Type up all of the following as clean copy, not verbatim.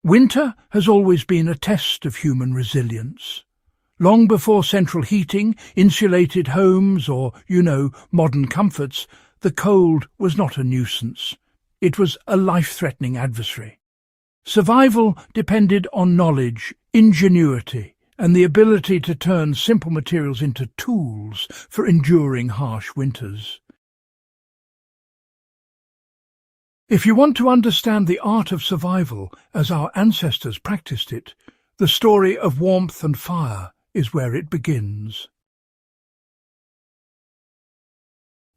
Winter has always been a test of human resilience. Long before central heating, insulated homes or, modern comforts, the cold was not a nuisance. It was a life-threatening adversary. Survival depended on knowledge, ingenuity, and the ability to turn simple materials into tools for enduring harsh winters. If you want to understand the art of survival as our ancestors practiced it, the story of warmth and fire is where it begins.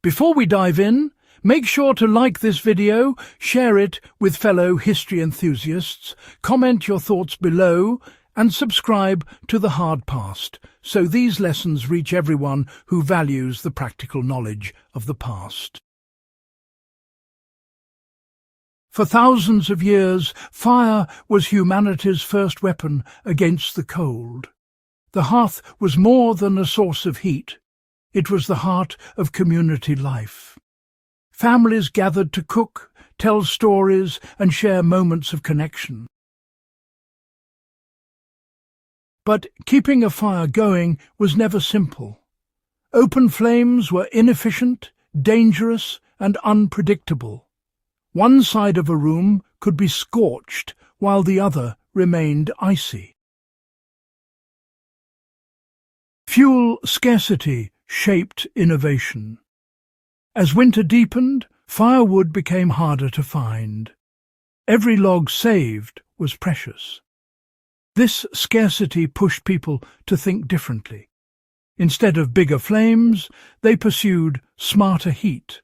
Before we dive in, make sure to like this video, share it with fellow history enthusiasts, comment your thoughts below, and subscribe to The Hard Past so these lessons reach everyone who values the practical knowledge of the past. For thousands of years, fire was humanity's first weapon against the cold. The hearth was more than a source of heat. It was the heart of community life. Families gathered to cook, tell stories, and share moments of connection. But keeping a fire going was never simple. Open flames were inefficient, dangerous, and unpredictable. One side of a room could be scorched while the other remained icy. Fuel scarcity shaped innovation. As winter deepened, firewood became harder to find. Every log saved was precious. This scarcity pushed people to think differently. Instead of bigger flames, they pursued smarter heat.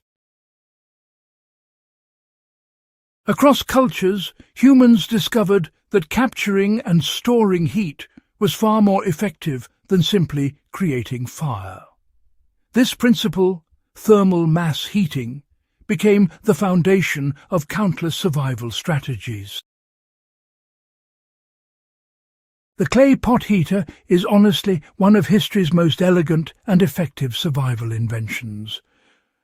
Across cultures, humans discovered that capturing and storing heat was far more effective than simply creating fire. This principle, thermal mass heating, became the foundation of countless survival strategies. The clay pot heater is honestly one of history's most elegant and effective survival inventions.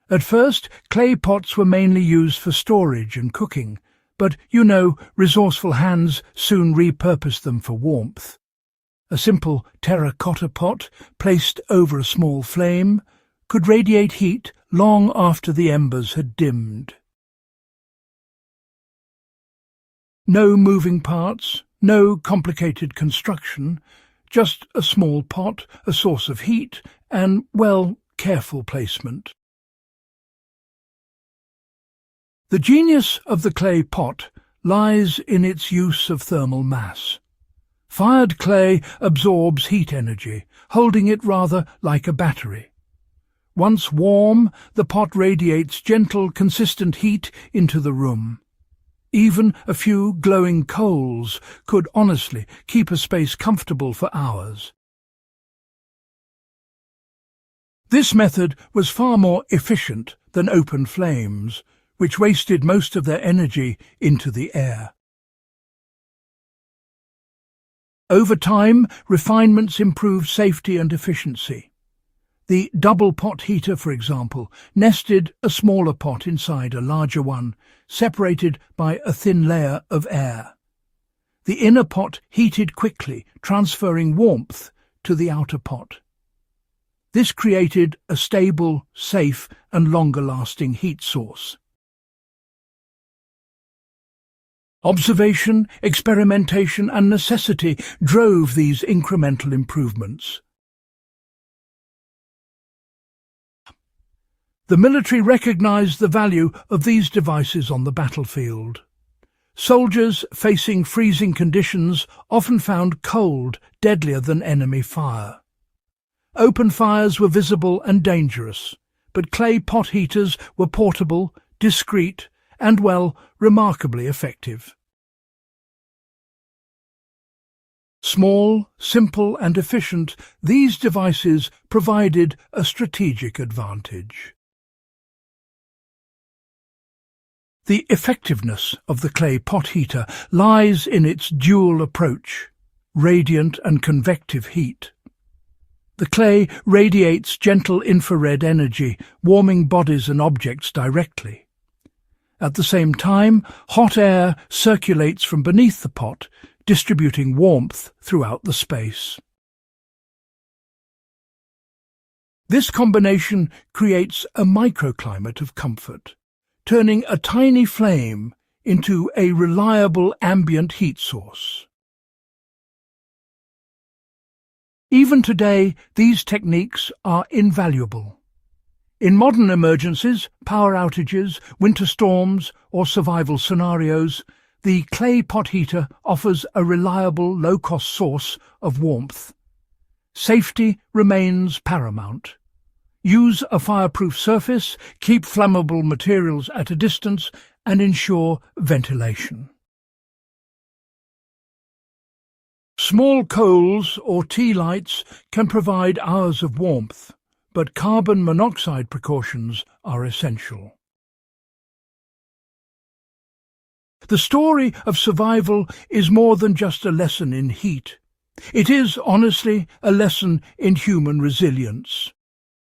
At first, clay pots were mainly used for storage and cooking, but, resourceful hands soon repurposed them for warmth. A simple terracotta pot, placed over a small flame, could radiate heat long after the embers had dimmed. No moving parts, no complicated construction, just a small pot, a source of heat, and, careful placement. The genius of the clay pot lies in its use of thermal mass. Fired clay absorbs heat energy, holding it rather like a battery. Once warm, the pot radiates gentle, consistent heat into the room. Even a few glowing coals could honestly keep a space comfortable for hours. This method was far more efficient than open flames, which wasted most of their energy into the air. Over time, refinements improved safety and efficiency. The double pot heater, for example, nested a smaller pot inside a larger one, separated by a thin layer of air. The inner pot heated quickly, transferring warmth to the outer pot. This created a stable, safe, and longer-lasting heat source. Observation, experimentation, and necessity drove these incremental improvements. The military recognized the value of these devices on the battlefield. Soldiers facing freezing conditions often found cold deadlier than enemy fire. Open fires were visible and dangerous, but clay pot heaters were portable, discreet, and, remarkably effective. Small, simple, and efficient, these devices provided a strategic advantage. The effectiveness of the clay pot heater lies in its dual approach, radiant and convective heat. The clay radiates gentle infrared energy, warming bodies and objects directly. At the same time, hot air circulates from beneath the pot, distributing warmth throughout the space. This combination creates a microclimate of comfort, turning a tiny flame into a reliable ambient heat source. Even today, these techniques are invaluable. In modern emergencies, power outages, winter storms, or survival scenarios, the clay pot heater offers a reliable, low-cost source of warmth. Safety remains paramount. Use a fireproof surface, keep flammable materials at a distance, and ensure ventilation. Small coals or tea lights can provide hours of warmth, but carbon monoxide precautions are essential. The story of survival is more than just a lesson in heat. It is, honestly, a lesson in human resilience.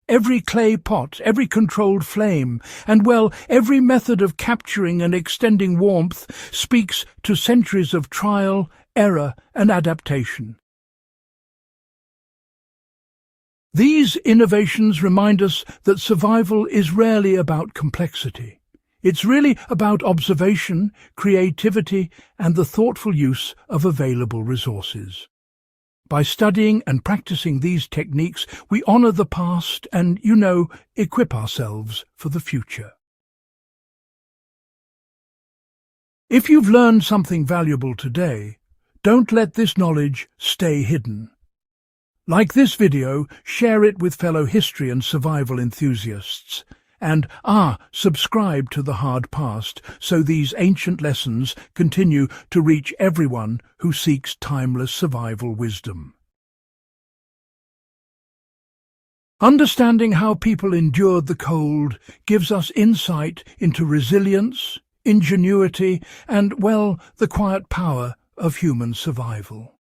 Every clay pot, every controlled flame, and, well, every method of capturing and extending warmth speaks to centuries of trial, error, and adaptation. These innovations remind us that survival is rarely about complexity. It's really about observation, creativity, and the thoughtful use of available resources. By studying and practicing these techniques, we honor the past and, equip ourselves for the future. If you've learned something valuable today, don't let this knowledge stay hidden. Like this video, share it with fellow history and survival enthusiasts. And, subscribe to The Hard Past so these ancient lessons continue to reach everyone who seeks timeless survival wisdom. Understanding how people endured the cold gives us insight into resilience, ingenuity, and, the quiet power of human survival.